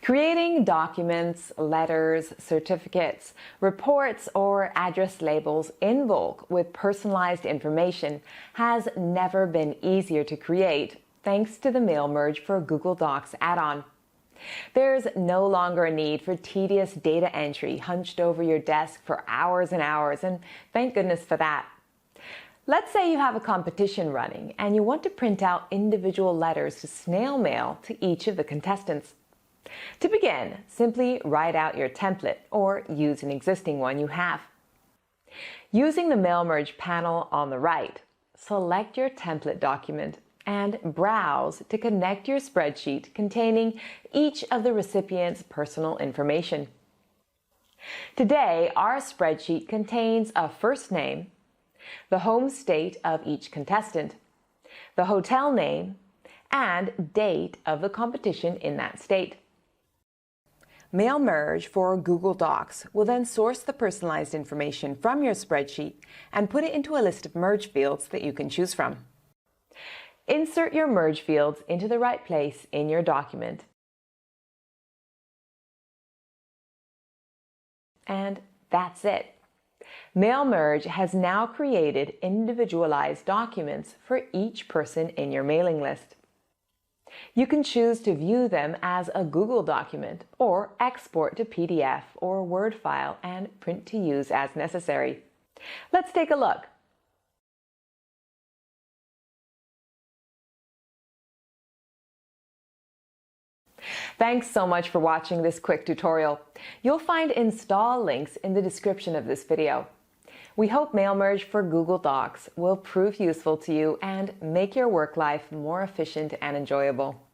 Creating documents, letters, certificates, reports, or address labels in bulk with personalized information has never been easier to create thanks to the Mailmerge for Google Docs add-on. There's no longer a need for tedious data entry hunched over your desk for hours and hours, and thank goodness for that. Let's say you have a competition running and you want to print out individual letters to snail mail to each of the contestants. To begin, simply write out your template or use an existing one you have. Using the Mailmerge panel on the right, select your template document and browse to connect your spreadsheet containing each of the recipient's personal information. Today, our spreadsheet contains a first name, the home state of each contestant, the hotel name, and date of the competition in that state. Mailmerge for Google Docs will then source the personalized information from your spreadsheet and put it into a list of merge fields that you can choose from. Insert your merge fields into the right place in your document. And that's it. Mailmerge has now created individualized documents for each person in your mailing list. You can choose to view them as a Google document or export to PDF or Word file and print to use as necessary. Let's take a look. Thanks so much for watching this quick tutorial. You'll find install links in the description of this video. We hope Mailmerge for Google Docs will prove useful to you and make your work life more efficient and enjoyable.